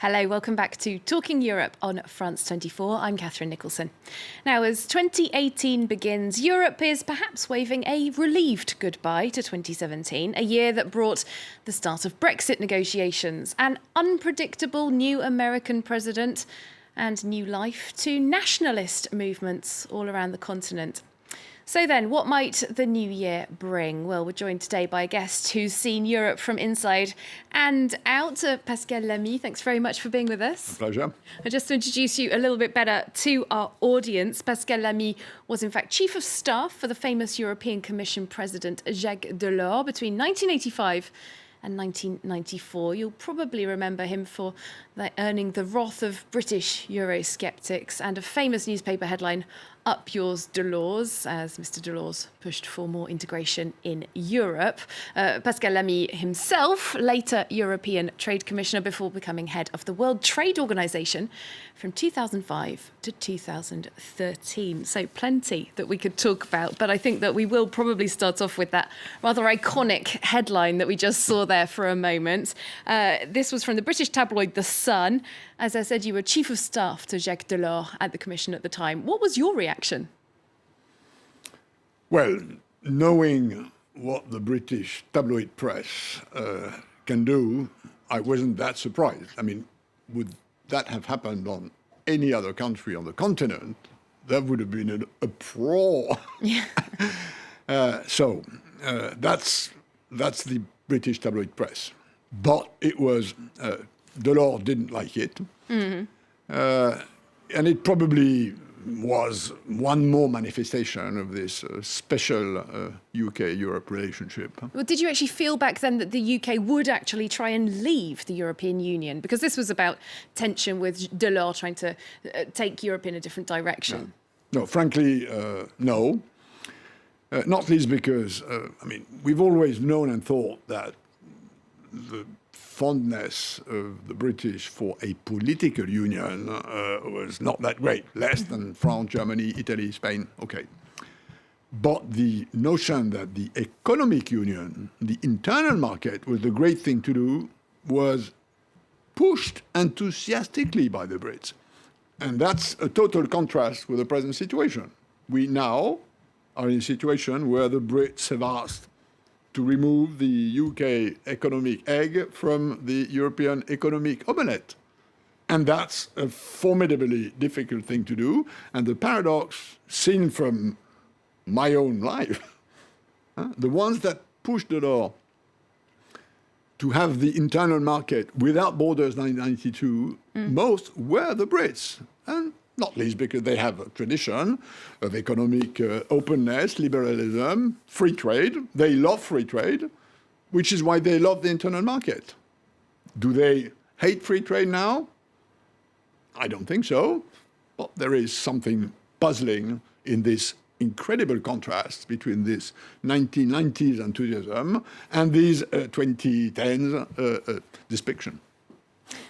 Hello, welcome back to Talking Europe on France 24. I'm Catherine Nicholson. Now, as 2018 begins, Europe is perhaps waving a relieved goodbye to 2017, a year that brought the start of Brexit negotiations, an unpredictable new American president, and new life to nationalist movements all around the continent. So then, what might the new year bring? Well, we're joined today by a guest who's seen Europe from inside and out. Pascal Lamy, thanks very much for being with us. A pleasure. Just to introduce you a little bit better to our audience, Pascal Lamy was in fact Chief of Staff for the famous European Commission President Jacques Delors between 1985 and 1994. You'll probably remember him for earning the wrath of British Eurosceptics and a famous newspaper headline, "Up Yours Delors," as Mr. Delors pushed for more integration in Europe. Pascal Lamy himself, later European Trade Commissioner before becoming head of the World Trade Organization from 2005 to 2013. So plenty that we could talk about, but I think that we will probably start off with that rather iconic headline that we just saw there for a moment. This was from the British tabloid The Sun. As I said, you were Chief of Staff to Jacques Delors at the Commission at the time. What was your reaction? Well, knowing what the British tabloid press can do, I wasn't that surprised. I mean, would that have happened on any other country on the continent? That would have been an uproar. Yeah. That's the British tabloid press. But it was, Delors didn't like it. Mm-hmm. And it probably was one more manifestation of this special UK-Europe relationship. Well, did you actually feel back then that the UK would actually try and leave the European Union? Because this was about tension with Delors trying to take Europe in a different direction. No, frankly, no. Not least because, we've always known and thought that the fondness of the British for a political union was not that great, less than France, Germany, Italy, Spain, okay. But the notion that the economic union, the internal market, was the great thing to do was pushed enthusiastically by the Brits. And that's a total contrast with the present situation. We now are in a situation where the Brits have asked to remove the UK economic egg from the European economic omelette. And that's a formidably difficult thing to do. And the paradox seen from my own life, the ones that pushed Delors to have the internal market without borders 1992, most were the Brits. And not least because they have a tradition of economic openness, liberalism, free trade. They love free trade, which is why they love the internal market. Do they hate free trade now? I don't think so. But there is something puzzling in this incredible contrast between this 1990s enthusiasm and these 2010s depiction.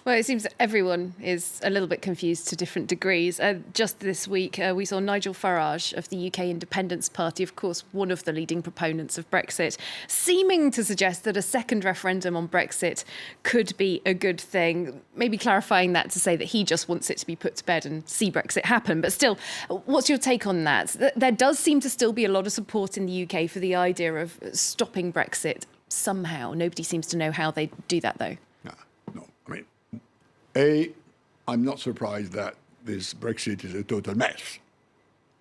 Well, it seems that everyone is a little bit confused to different degrees. Just this week, we saw Nigel Farage of the UK Independence Party, of course, one of the leading proponents of Brexit, seeming to suggest that a second referendum on Brexit could be a good thing, maybe clarifying that to say that he just wants it to be put to bed and see Brexit happen. But still, what's your take on that? There does seem to still be a lot of support in the UK for the idea of stopping Brexit somehow. Nobody seems to know how they do that, though. I'm not surprised that this Brexit is a total mess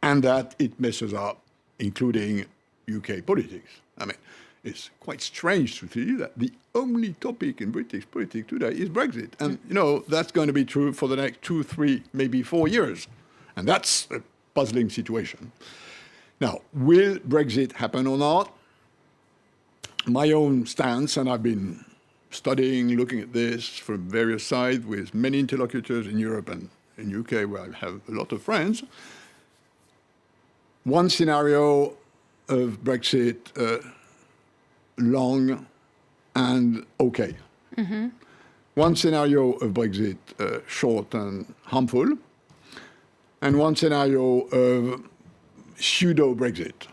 and that it messes up, including UK politics. It's quite strange to see that the only topic in British politics today is Brexit. And, that's going to be true for the next 2, 3, maybe 4 years. And that's a puzzling situation. Now, will Brexit happen or not? My own stance, and I've been studying, looking at this from various sides with many interlocutors in Europe and in UK, where I have a lot of friends. One scenario of Brexit, long and okay. Mm-hmm. One scenario of Brexit, short and harmful. And one scenario of pseudo-Brexit.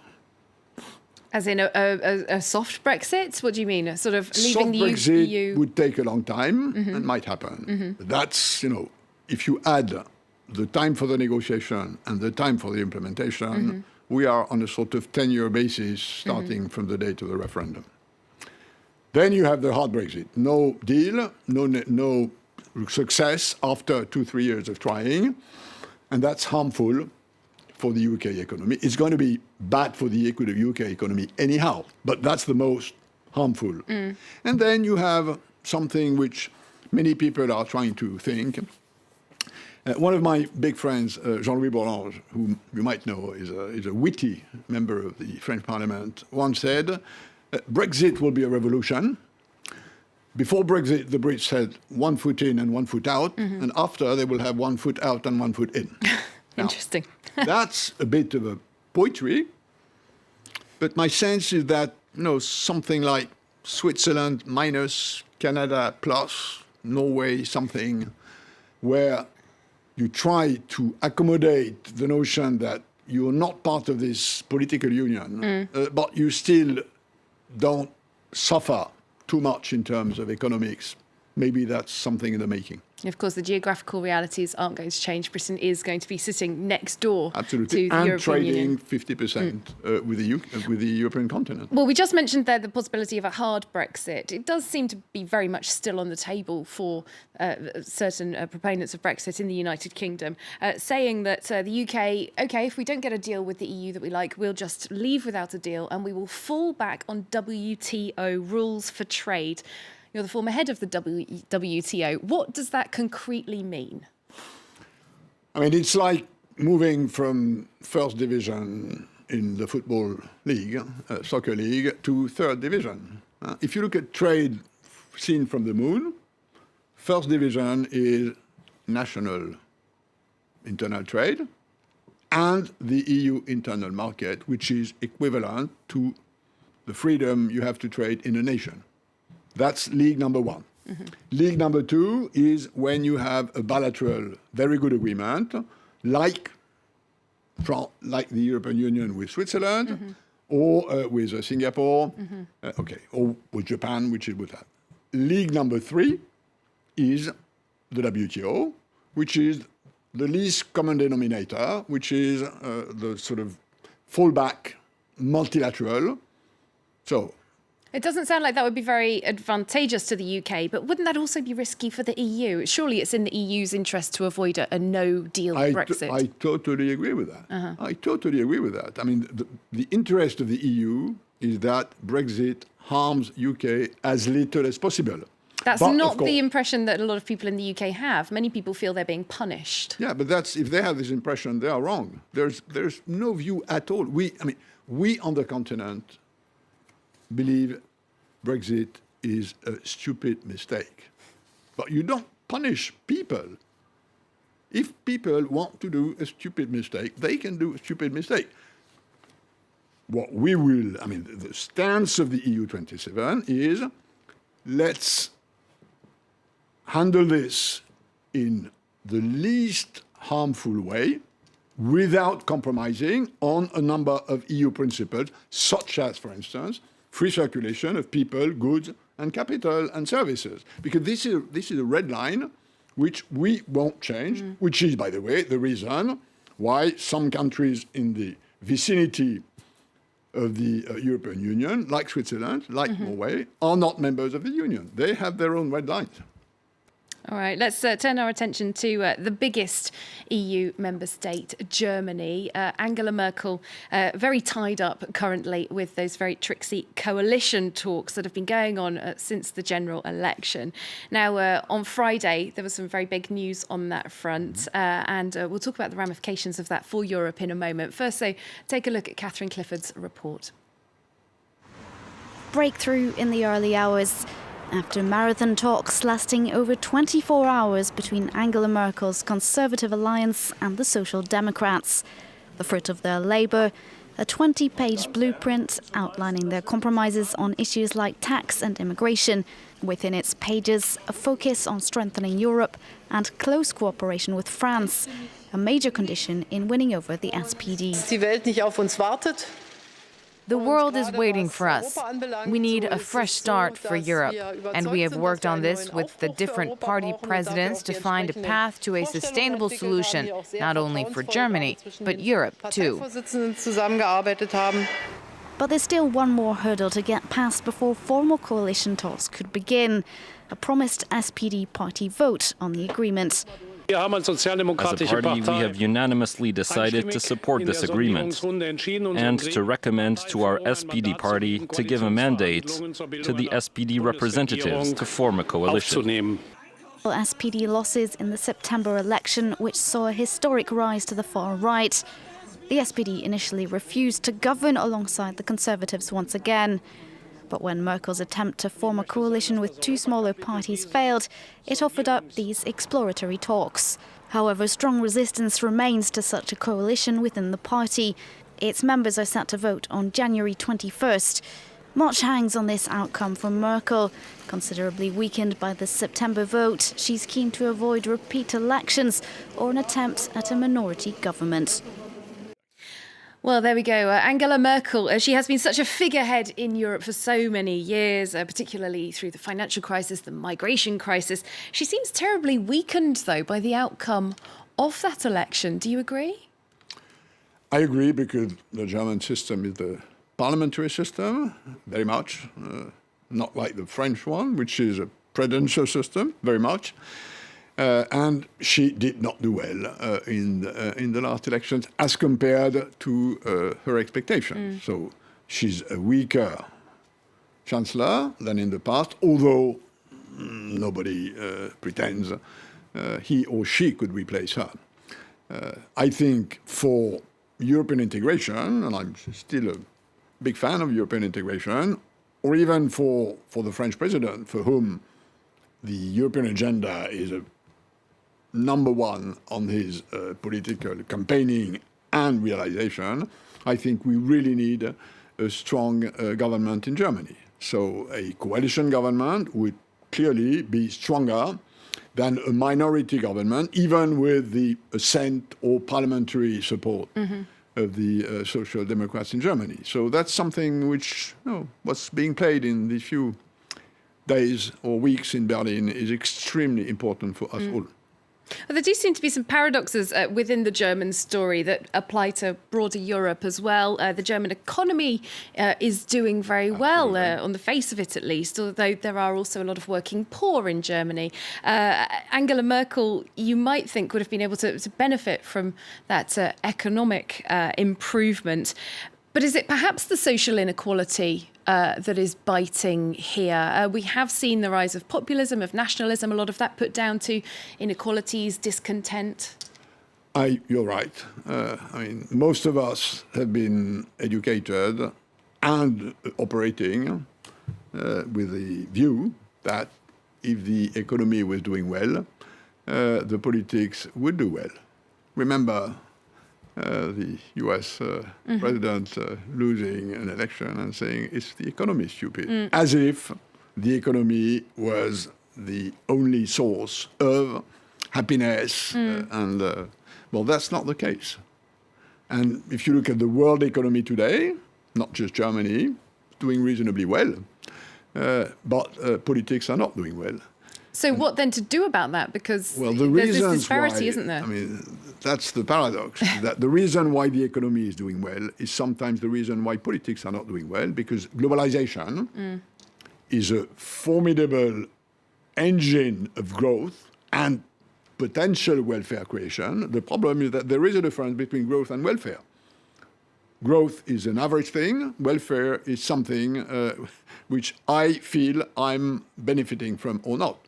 As in a soft Brexit? What do you mean? A sort of leaving Soft the Brexit EU? would take a long time and might happen. But that's, if you add the time for the negotiation and the time for the implementation, we are on a sort of 10-year basis starting from the date of the referendum. Then you have the hard Brexit. No deal, no success after 2-3 years of trying, and that's harmful for the UK economy. It's going to be bad for the UK economy anyhow, but that's the most harmful. And then you have something which many people are trying to think. One of my big friends, Jean-Louis Bourlange, whom you might know, is a witty member of the French Parliament, once said, Brexit will be a revolution. Before Brexit, the Brits had 1 foot in and 1 foot out, and after they will have 1 foot out and 1 foot in. Interesting. Now, that's a bit of a poetry, but my sense is that something like Switzerland minus, Canada plus, Norway something, where you try to accommodate the notion that you're not part of this political union, but you still don't suffer too much in terms of economics. Maybe that's something in the making. Of course, the geographical realities aren't going to change. Britain is going to be sitting next door Absolutely. to the and European Union. trading 50% with the European continent. Well, we just mentioned there the possibility of a hard Brexit. It does seem to be very much still on the table for certain proponents of Brexit in the United Kingdom, saying that the UK, OK, if we don't get a deal with the EU that we like, we'll just leave without a deal and we will fall back on WTO rules for trade. You're the former head of the WTO. What does that concretely mean? I mean, it's like moving from first division in the football league, soccer league, to third division. If you look at trade seen from the moon, first division is national internal trade and the EU internal market, which is equivalent to the freedom you have to trade in a nation. That's league number one. League number two is when you have a bilateral, very good agreement, like the European Union with Switzerland, or with Singapore, or with Japan, which is with that. League number three is the WTO, which is the least common denominator, which is the sort of fallback multilateral. So. It doesn't sound like that would be very advantageous to the UK, but wouldn't that also be risky for the EU? Surely it's in the EU's interest to avoid a no-deal Brexit. I totally agree with that. I totally agree with that. I mean, the interest of the EU is that Brexit harms UK as little as possible. That's not the impression that a lot of people in the UK have. Many people feel they're being punished. Yeah, but if they have this impression, they are wrong. There's no view at all. We on the continent believe Brexit is a stupid mistake. But you don't punish people. If people want to do a stupid mistake, they can do a stupid mistake. The stance of the EU27 is, let's handle this in the least harmful way without compromising on a number of EU principles, such as, for instance, free circulation of people, goods, and capital and services. Because this is a red line which we won't change, which is, by the way, the reason why some countries in the vicinity of the European Union, like Switzerland, like Norway, are not members of the Union. They have their own red lines. All right, let's turn our attention to the biggest EU member state, Germany. Angela Merkel, very tied up currently with those very tricksy coalition talks that have been going on since the general election. Now, on Friday, there was some very big news on that front, and we'll talk about the ramifications of that for Europe in a moment. First, so take a look at Catherine Clifford's report. Breakthrough in the early hours. After marathon talks lasting over 24 hours between Angela Merkel's Conservative Alliance and the Social Democrats. The fruit of their labour, a 20-page blueprint outlining their compromises on issues like tax and immigration. Within its pages, a focus on strengthening Europe and close cooperation with France, a major condition in winning over the SPD. Die Welt nicht auf uns wartet. The world is waiting for us. We need a fresh start for Europe, and we have worked on this with the different party presidents to find a path to a sustainable solution, not only for Germany, but Europe too. But there's still one more hurdle to get past before formal coalition talks could begin: a promised SPD party vote on the agreement. As a party, we have unanimously decided to support this agreement and to recommend to our SPD party to give a mandate to the SPD representatives to form a coalition. SPD losses in the September election, which saw a historic rise to the far right. The SPD initially refused to govern alongside the Conservatives once again. But when Merkel's attempt to form a coalition with two smaller parties failed, it offered up these exploratory talks. However, strong resistance remains to such a coalition within the party. Its members are set to vote on January 21st. Much hangs on this outcome for Merkel. Considerably weakened by the September vote, she's keen to avoid repeat elections or an attempt at a minority government. Well, there we go. Angela Merkel, she has been such a figurehead in Europe for so many years, particularly through the financial crisis, the migration crisis. She seems terribly weakened, though, by the outcome of that election. Do you agree? I agree, because the German system is the parliamentary system, very much, not like the French one, which is a presidential system, very much. And she did not do well in the last elections as compared to her expectations. So she's a weaker chancellor than in the past, although nobody pretends he or she could replace her. I think for European integration, and I'm still a big fan of European integration, or even for the French president, for whom the European agenda is a number one on his political campaigning and realization, I think we really need a strong government in Germany. So a coalition government would clearly be stronger than a minority government, even with the assent or parliamentary support of the Social Democrats in Germany. So that's something which what's being played in the few days or weeks in Berlin is extremely important for us all. Well, there do seem to be some paradoxes within the German story that apply to broader Europe as well. The German economy is doing very well, on the face of it at least, although there are also a lot of working poor in Germany. Angela Merkel, you might think, would have been able to benefit from that economic improvement. But is it perhaps the social inequality that is biting here? We have seen the rise of populism, of nationalism, a lot of that put down to inequalities, discontent. You're right. I mean, most of us have been educated and operating with the view that if the economy was doing well, the politics would do well. Remember the US president losing an election and saying it's the economy stupid, as if the economy was the only source of happiness. Well, that's not the case. And if you look at the world economy today, not just Germany, doing reasonably well, but politics are not doing well. So what then to do about that? Because the there's this disparity, isn't there? I mean, that's the paradox. That the reason why the economy is doing well is sometimes the reason why politics are not doing well, because globalization is a formidable engine of growth and potential welfare creation. The problem is that there is a difference between growth and welfare. Growth is an average thing. Welfare is something which I feel I'm benefiting from or not.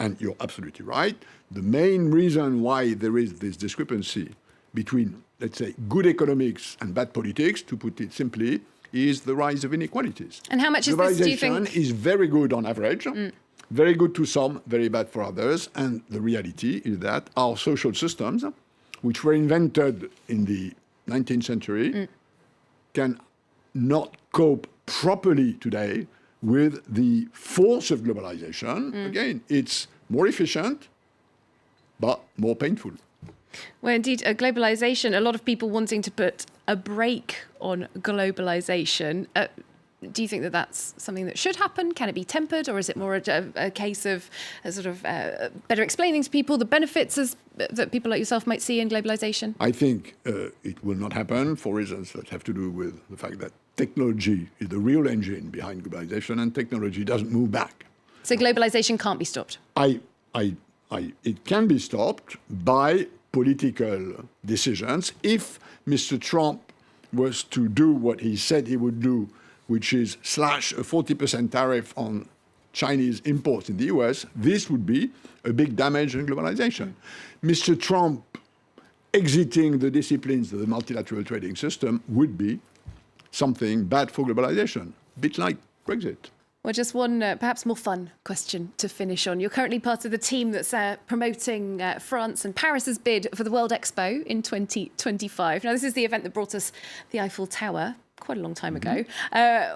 And you're absolutely right. The main reason why there is this discrepancy between, let's say, good economics and bad politics, to put it simply, is the rise of inequalities. And how much is this, do you think? Globalization is very good on average, very good to some, very bad for others. And the reality is that our social systems, which were invented in the 19th century, can not cope properly today with the force of globalization. Again, it's more efficient, but more painful. Well, indeed, globalization, a lot of people wanting to put a brake on globalization. Do you think that that's something that should happen? Can it be tempered, or is it more a case of better explaining to people the benefits that people like yourself might see in globalization? I think it will not happen for reasons that have to do with the fact that technology is the real engine behind globalization, and technology doesn't move back. So globalization can't be stopped? It can be stopped by political decisions. If Mr. Trump was to do what he said he would do, which is slash a 40% tariff on Chinese imports in the US, this would be a big damage in globalization. Mr. Trump exiting the disciplines of the multilateral trading system would be something bad for globalization, a bit like Brexit. Well, just one perhaps more fun question to finish on. You're currently part of the team that's promoting France and Paris's bid for the World Expo in 2025. Now, this is the event that brought us the Eiffel Tower quite a long time ago.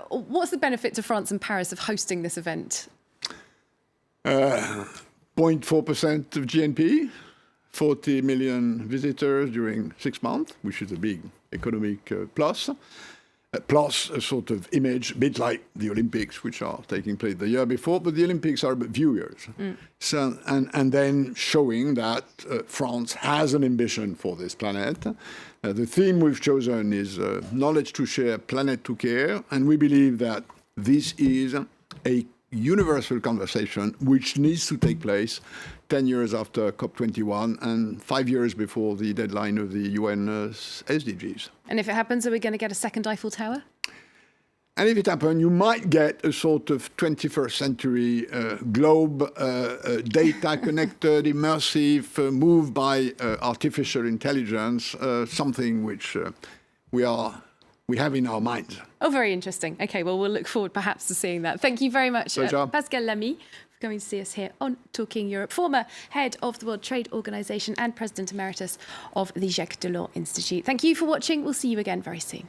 What's the benefit to France and Paris of hosting this event? 0.4% of GNP, 40 million visitors during 6 months, which is a big economic plus. Plus a sort of image, a bit like the Olympics, which are taking place the year before, but the Olympics are about viewers. So, and then showing that France has an ambition for this planet. The theme we've chosen is knowledge to share, planet to care, and we believe that this is a universal conversation which needs to take place 10 years after COP21 and 5 years before the deadline of the UN SDGs. And if it happens, are we going to get a second Eiffel Tower? And if it happens, you might get a sort of 21st century globe, data connected, immersive, moved by artificial intelligence, something which we have in our minds. Oh, very interesting. OK, well, we'll look forward perhaps to seeing that. Thank you very much, Pascal Lamy, for coming to see us here on Talking Europe, former head of the World Trade Organization and President Emeritus of the Jacques Delors Institute. Thank you for watching. We'll see you again very soon.